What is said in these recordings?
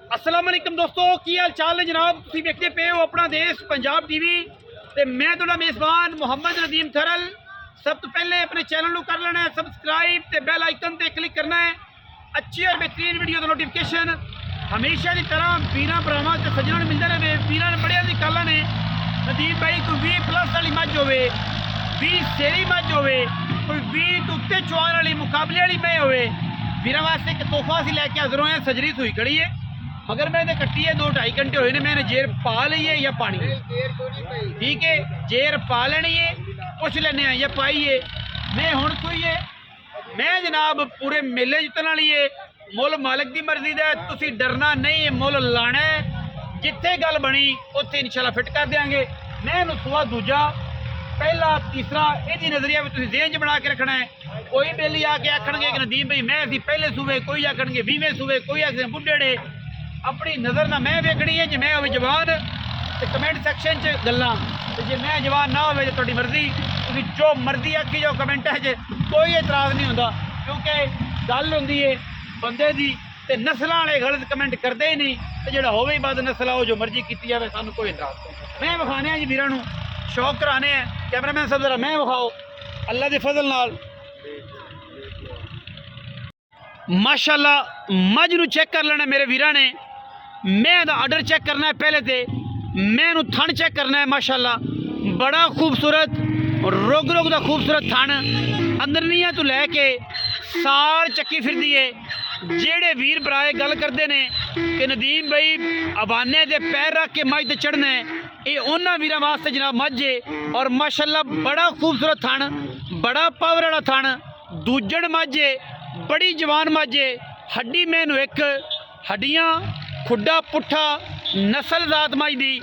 अस्सलाम वालेकुम दोस्तों, की हाल चाल है जनाब। तुसीं देखते पे हो अपना देश पंजाब टीवी ते मैं तुहाडा मेज़बान मुहम्मद नदीम थरल। सब तो पहले अपने चैनल को कर लेना है सबसक्राइब ते बैल आइकन ते क्लिक करना है। अच्छी और बेहतरीन वीडियो का नोटिफिकेशन हमेशा की तरह वीरां भरावां ते सज्जनां नूं मिलदे रहे। वीरां ने बड़िया दी गल्लां ने। नदीम भाई कोई 20+ वाली मझ होवे, 20 सेरी मझ होवे, कोई 20 तो उत्ते चुआन वाली मुकाबले वाली मैं होवे, वीरां वास्ते एक तोहफा असीं लैके हाज़र होए। सजरी सुई खड़ी है मगर मैंने कट्टी है 2-2.5 घंटे हुए ने। मैंने जेर पा ली है या पानी है? ठीक है, जेर पा लेनी है, पुछ लेने या पाई है। मैं हुण सुई है, मैं जनाब पूरे मेले जितने वाली है। मुल मालिक की मर्जी का, तुसी डरना नहीं है, मुल लाना है। जिथे गल बनी उत्थे इंशाल्लाह फिट कर देंगे। मैं सुआ दूजा पहला तीसरा यदि नजरिया भी तुम जेहन च बना के रखना है। कोई बेली आके आखणगे कि नदीम भाई मैं असी पहले सूबे, कोई आखणगे 20वें सूबे, कोई आखते बुढ़े। अपनी नज़र ना मैं वेखनी है। जे मैं हो जवान तो कमेंट सैक्शन च गल्लां, जे मैं जवान ना हो तो तुहाडी मर्जी, तुसीं जो मर्जी आखी जाओ कमेंट है। कोई एतराज़ नहीं होंदा क्योंकि गल होंदी है बंदे दी ते नस्लां वाले गलत कमेंट करते ही नहीं। तो जिहड़ा होवे ही बद नस्ल आओ जो मर्जी कीती जाए, सानूं कोई एतराज़ नहीं। मैं विखाने जी वीरां नूं, शौक कराने हैं। कैमरामैन साहब जरा मैं विखाओ अल्लाह के फजल नाल। माशाअल्लाह मझ नूं चेक कर लेना मेरे वीरां ने। मैं दा आर्डर चेक करना है पहले तो मैं थन चेक करना है। माशाअल्लाह बड़ा खूबसूरत रोग रोग का खूबसूरत थन अंदरनिया तो लैके सार चक्की फिरदी है। जेड़े वीर भराए गल करते हैं कि नदीम भाई अबाने दे पैर रख के मझ ते चढ़ना है, ये उन्होंने वीरां वास्ते जनाब मझ है। और माशाअल्लाह बड़ा खूबसूरत थन, बड़ा पावर वाला थन, दूजण मझ है, बड़ी जवान मझ है। हड्डी मैनू एक हड्डियाँ खुड्डा पुट्ठा नस्ल जात मझ दी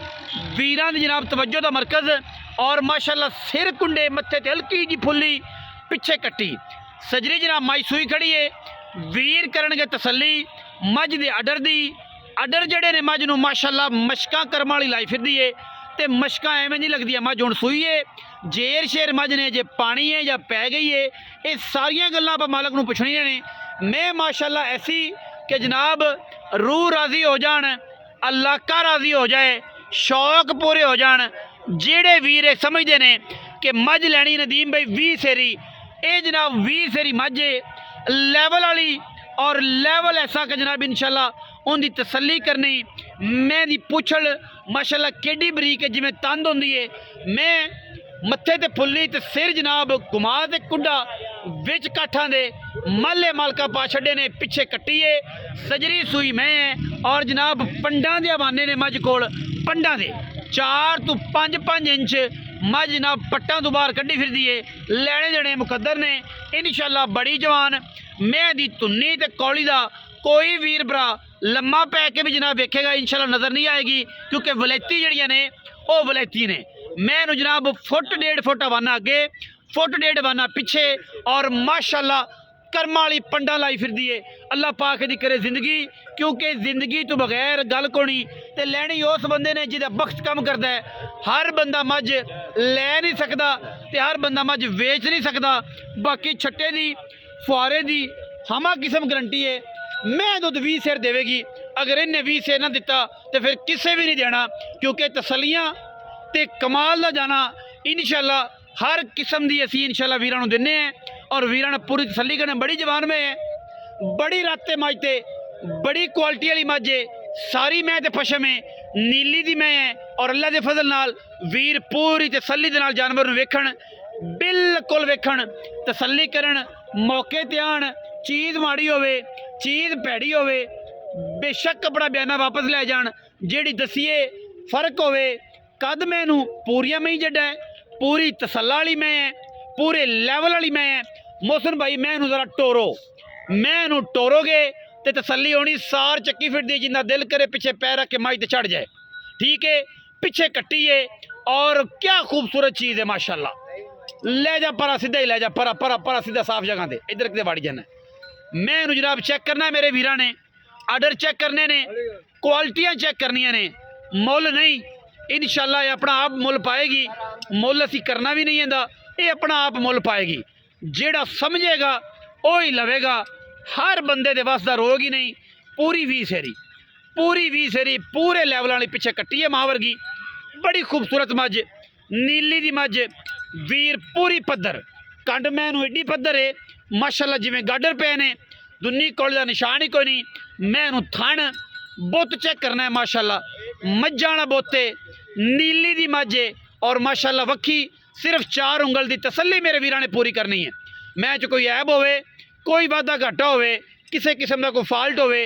वीरां दी जनाब तवज्जो का मरकज़। और माशाअल्लाह सिर कुंडे मत्थे ते हल्की जी फुल्ली पिछे कट्टी सजरी जनाब मझ सूई खड़ी है। वीर करनगे तसल्ली मझ दे अडर दी। अडर जड़े ने मझ नूं माशाअल्लाह मशकां करम वाली लाई फिरदी है ते मशकां एवें नहीं लगदियां। मझ हुण सूई है, जेर शेर मझ ने, जे पानी है या पै गई है, ये सारियां गल्लां आपां मालक नूं पुछणियां ने। मैं माशाअल्लाह ऐसी कि जनाब रूह राजी हो जान, अल्लाह का राजी हो जाए, शौक पूरे हो जान। जेड़े वीर समझते ने कि मझ लैनी नदीम भाई 20 सेरी, ये जनाब 20 सेरी मझ लैवल वाली और लैवल ऐसा कि जनाब इंशाल्लाह उनकी तसल्ली करनी। मैं दी पुछल माशाल्लाह केडी बरीक है, जिमें तंद होंदी है। मैं मत्थे ते फुल्ली ते सिर जनाब घुमा ते कुंडा विच काठां दे माले मालका पा छड़े ने, पिछे कट्टी है सजरी सूई मैं है। और जनाब पंडा दे हवाने ने मझ कोल, पंडा दे 4 तो 5 इंच मझ जनाब पट्टां तो बाहर कड्डी फिरदी है। लैने देने मुकद्दर ने इंशाल्लाह बड़ी जवान। मैं दी तुन्नी ते कौली दा कोई वीर भरा लम्मा पै के भी जनाब वेखेगा इंशाल्लाह नज़र नहीं आएगी, क्योंकि वलैती जड़ियां ने वो वलैती ने। मैं जनाब 1.5 फुट हवाना अगे, 1.5 फुट हवाना पिछे, और माशाअल्लाह कर्मा वाली पंडा लाई फिरदी है। अल्लाह पाक दी करे जिंदगी, क्योंकि जिंदगी तो बगैर गल कोनी ते लैनी उस बंदे ने जिहदा बख्त कम करता है। हर बंदा मझ लै नहीं सकता ते हर बंदा मझ वेच नहीं सकता। बाकी छट्टे दी फुआरे दी हमा किस्म गारंटी है। मैं दुध 20 सेर देवेगी, अगर इन्हें 20 सेर ना दिता तो फिर किसे भी नहीं देना, क्योंकि तसलियाँ ते कमाल का जाना इंशाल्लाह हर किस्म की असी इंशाल्लाह वीरां नूं दिन्ने हैं। और वीरां ने पूरी तसल्ली करने। बड़ी जवान में है, बड़ी राते मझ ते बड़ी क्वालिटी वाली मझ है, सारी मैं ते पशम है, नीली दी मैं है। और अल्लाह के फजल नाल वीर पूरी तसल्ली दे नाल जानवर नूं वेखण, बिल्कुल वेखण, तसल्ली करन, मौके ते आण। चीज़ माड़ी होवे, चीज़ भैड़ी होवे, बेशक अपना बयाना वापस लै जान। जेड़ी दसीए फर्क होवे, कद मैनू पूरिया में ही जड्डा है, पूरी तसल्ला वाली मैं है, पूरे लैवल वाली मैं है। मोहसिन भाई मैनू जरा टोरो, मैनू टोरोगे तो तसल्ली होनी। सार चक्की फिरदी, जिंदा दिल करे पिछे पैर रख के माई ते चढ़ जाए। ठीक है, पिछे कट्टी है और क्या खूबसूरत चीज़ है माशाल्लाह। ले जा परा, सीधा ही ले जा परा परा परा, सीधा साफ जगह दे, इधर कितने वाड़ी जाना। मैं जनाब चेक करना है, मेरे वीरां ने आर्डर चेक करने ने, क्वालिटियाँ चेक करनिया ने, मुल नहीं। इंशाल्लाह ये अपना आप मुल पाएगी। मुल असी करना भी नहीं आंदा, ये अपना आप मुल पाएगी। जेड़ा समझेगा वो ही लवेगा। हर बंदे दे बस दा रोग ही नहीं। पूरी 20 सेरी पूरी 20 सेरी पूरे लैवल वाली पिछे कट्टी है मां वर्गी बड़ी खूबसूरत मझ नीली दी मझ वीर पूरी पद्धर कंड मैनू एडी पद्धर है माशाल्लाह जिवें गाडर पे ने दुन्नी कोल का निशान ही कोई नहीं मैनू थण बुत चेक करना है माशाल्लाह मज्झां वाला बुत है नीली दी मझ है और माशाल्लाह वक्खी सिर्फ 4 उंगल की तसल्ली मेरे वीरां ने पूरी करनी है मैं च कोई ऐब होवे कोई वाधा घाटा होवे किसी किस्म का कोई फॉल्ट होवे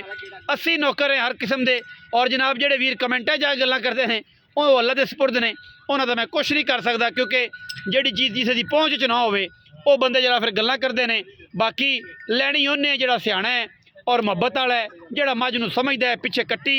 अस्सी नौकर हैं हर किस्म के और जनाब जेडे वीर कमेंटा जा गल्लां करते हैं वो अल्लाह के सपुर्द ने उन्होंने मैं कुछ नहीं कर सकता क्योंकि जिहड़ी चीज़ जिसे की पहुँच च ना होवे वो बंदे जरा फिर गल्लां करते हैं बाकी लैनी उन्हें जिहड़ा सियाणा है और मुहब्बत वाला है जिहड़ा मझ नूं समझदा है पिछे कट्टी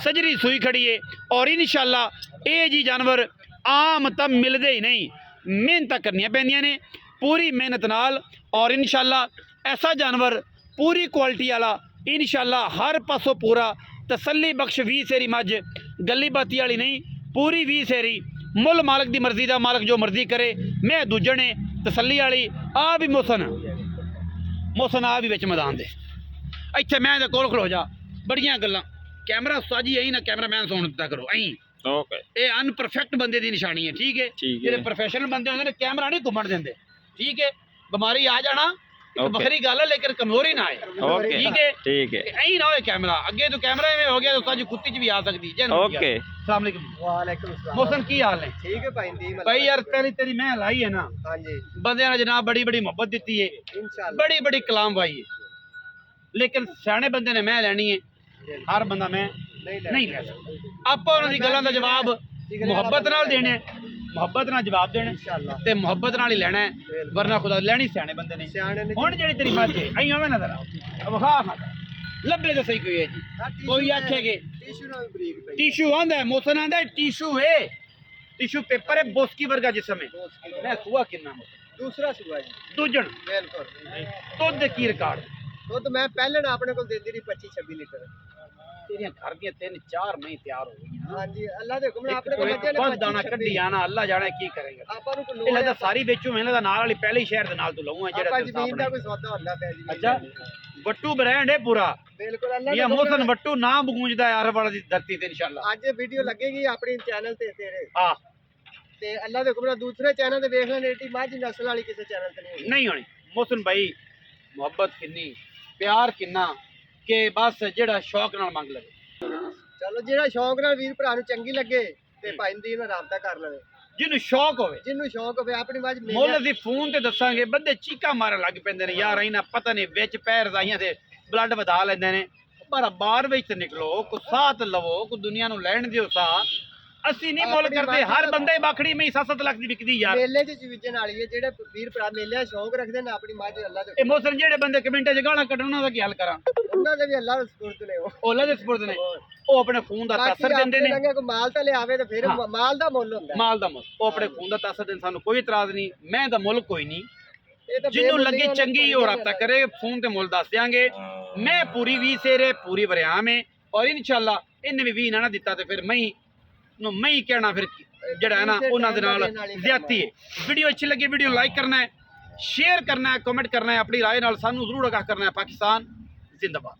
सजरी सूई खड़ी है और इंशाअल्लाह ये जी जानवर आम तो मिलते ही नहीं मेहनत करनियां पैंदियां ने पूरी मेहनत नाल और इंशाअल्लाह ऐसा जानवर पूरी क्वालिटी वाला इंशाअल्लाह हर पासों पूरा तसल्ली बख्श 20 सेरी मझ गली बाती वाली नहीं पूरी 20 सेरी मुल मालक की मर्जी का मालक जो मर्जी करे मैं दूजे ने तसल्ली वाली आ भी मोहसन आ भी विच मैदान दे इत्थे मैं दे कोल खलो जा बड़ियां गल्लां कैमरा उस्ताद जी यही ना कैमरा मैन सुन दिता करो अं ओके ये अनपरफेक्ट बंदे की निशानी है ठीक है जेडे प्रोफेशनल बंदे होंगे ने कैमरा नहीं घुमण देंदे ठीक है बीमारी आ जाना बखरी गल है लेकिन कमजोरी ना आए ठीक है ऐ ना हो कैमरा अगे तो कैमरा में हो गया तो कुत्ती च भी आ सकती है ओके अस्सलाम वालेकुम मोहसन की हाल है ठीक है भाई यार पहली तेरी मैं लाई है ना हां जी बंदे ने जनाब बड़ी बड़ी मोहब्बत दी है इंशाल्लाह बड़ी बड़ी कलाम भाई है लेकिन सियाने बंदे ने मैं लैनी है हर बंदा मैं नहीं ले सकता आप उन्होंने गल्लां दा जवाब मुहब्बत नाल देने मुहब्बत नाल जवाब देने ते मुहब्बत नाल ही लेना है वरना खुदा लेनी सियाने बंदे ने हुण जेहड़ी तेरी मर्ज़ी है अई होवे नजर आ वखा लब्बे तो सही कोई है जी कोई आखेगे टिश्यू आंदा है मोहसन आंदा है टिश्यू है टिश्यू पेपर है बोस्की वर्गा जिसम है मैं सुआ किन्ना दूसरा सुआ जी दूजण बिल्कुल दुध की रिकॉर्ड दुध मैं पहले ना अपने को देती रही 25-26 लीटर तेरियां घर दी 3-4 मई तैयार हो गई हां जी अल्लाह दे हुक्म अपने को बच्चे ने बहुत दाना कड्डी आना अल्लाह जाने की करेगा आपा नु को ਇਹ ਲੱਗਦਾ ਸਾਰੀ ਵੇਚੂ ਮੈਨੂੰ ਲੱਗਦਾ ਨਾਲ ਵਾਲੀ ਪਹਿਲੇ ਸ਼ਹਿਰ ਦੇ ਨਾਲ ਤੋਂ ਲਊਂਗਾ ਆਪਾਂ ਜਿਹੜਾ ਜ਼ਮੀਨ ਦਾ ਕੋਈ ਸੌਦਾ ਹੁੰਦਾ ਪਿਆ ਜੀ ਅੱਛਾ ਵੱਟੂ ਬ੍ਰਾਂਡ ਹੈ ਪੂਰਾ ਬਿਲकुल अल्लाह ਇਹ ਮੋਹਸਨ ਵੱਟੂ ਨਾਮ ਗੂੰਜਦਾ ਹੈ ਹਰ ਵਾਲਾ ਦੀ ਧਰਤੀ ਤੇ ਇਨਸ਼ਾਅੱਲਾ ਅੱਜ ਵੀਡੀਓ ਲੱਗੇਗੀ ਆਪਣੀ ਚੈਨਲ ਤੇ ਤੇਰੇ ਹਾਂ ਤੇ ਅੱਲਾਹ ਦੇ ਹੁਕਮ ਨਾਲ ਦੂਸਰੇ ਚੈਨਲ ਤੇ ਵੇਖ ਲੈਣ ਏਟੀ ਮੱਝ ਨਸਲ ਵਾਲੀ ਕਿਸੇ ਚੈਨਲ ਤੇ ਨਹੀਂ ਨਹੀਂ ਹੋਣੀ ਮੋਹਸਨ ਭਾਈ ਮੁਹੱਬਤ ਕਿੰਨੀ ਪਿਆਰ ਕਿੰਨਾ ਕਿ ਬਸ ਜਿਹੜਾ ਸ਼ੌਕ ਨਾਲ ਮੰਗ ਲਵੇ ਚਲੋ ਜਿਹੜਾ ਸ਼ੌਂਕ ਨਾਲ ਵੀਰ ਭਰਾ ਨੂੰ ਚੰਗੀ ਲੱਗੇ ਤੇ ਭਾਈ ਦੀ ਨਾਲ ਰਾਬਤਾ ਕਰ ਲਵੇ ਜਿਹਨੂੰ ਸ਼ੌਕ ਹੋਵੇ ਜਿਹਨੂੰ ਸ਼ੌਂਕ ਹੋਵੇ ਆਪਣੀ ਮੱਝ ਮੁੱਲ ਅਸੀਂ ਫੋਨ ਤੇ ਦੱਸਾਂਗੇ ਬੰਦੇ ਚੀਕਾਂ ਮਾਰਨ ਲੱਗ ਪੈਂਦੇ ਨੇ ਯਾਰ ਇਹਨਾਂ ਪਤਾ ਨਹੀਂ ਵਿੱਚ ਪੈਰ ਰਜ਼ਾਈਆਂ ਤੇ ਬਲੱਡ ਵਧਾ ਲੈਂਦੇ ਨੇ ਪਰ ਬਾਹਰ ਵਿੱਚ ਤੇ ਨਿਕਲੋ ਕੋ ਸਾਥ ਲਵੋ ਕੋ ਦੁਨੀਆ ਨੂੰ ਲੈਣ ਦਿਓ ਸਾਥ ਅਸੀਂ ਨਹੀਂ ਮੁੱਲ ਕਰਦੇ ਹਰ ਬੰਦੇ ਬਾਖੜੀ ਮੈਂ 7-7 ਲੱਖ ਦੀ ਵਿਕਦੀ ਯਾਰ ਮੇਲੇ 'ਚ ਵਿਚਣ ਵਾਲੀ ਹੈ ਜਿਹੜੇ ਵੀਰ ਭਰਾ ਮੇਲਿਆਂ ਸ਼ੌਂਕ ਰੱਖਦੇ ਨੇ ਆਪਣੀ ਮੱਝ ਅੱਲਾਹ ਦੇ ਇਹ ਮੋਸਨ ਜਿਹੜੇ ਬੰਦੇ ਕਮੈਂਟਾਂ 'ਚ ਗਾਲਾਂ ਕੱਢਣ ਉਹਨਾਂ ਦਾ ਕੀ ਹੱਲ ਕਰਾਂ ਉਹਨਾਂ ਦੇ ਵੀ ਅੱਲਾਹ ਦੇ ਸਪੁਰਦ ਨੇ ਉਹ ਅੱਲਾਹ ਦੇ ਸਪੁਰਦ ਨੇ ਉਹ ਆਪਣੇ ਖੂਨ ਦਾ ਤਾਸਰ ਦਿੰਦੇ ਨੇ ਕੋਈ ਮਾਲ ਤਾਂ ਲਿਆਵੇ ਤੇ ਫਿਰ ਮਾਲ ਦਾ ਮੁੱਲ ਹੁੰਦਾ ਮਾਲ ਦਾ ਮੁੱਲ ਉਹ ਆਪਣੇ ਖੂਨ ਦਾ ਤਾਸਰ ਦੇਣ ਸਾਨੂੰ ਕੋਈ ਇਤਰਾਜ਼ ਨਹੀਂ ਮੈਂ ਦਾ ਮੁੱਲ ਕੋਈ ਨਹੀਂ ਜਿਹਨੂੰ ਲੱਗੇ ਚੰਗੀ ਉਹ ਰਾਬਤਾ करे फोन ते मुल दस देंगे मैं पूरी 20 सेरे पूरी वरियाम है और इंशाल्लाह इन्हें भी 20 ना दिता तो फिर मैं ही कहना फिर जड़ा है ना उन्होंने दे नाल ज्यादती है वीडियो अच्छी लगी वीडियो लाइक करना है शेयर करना है कमेंट करना है अपनी राय नाल सानू जरूर आगाह करना है पाकिस्तान जिंदाबाद।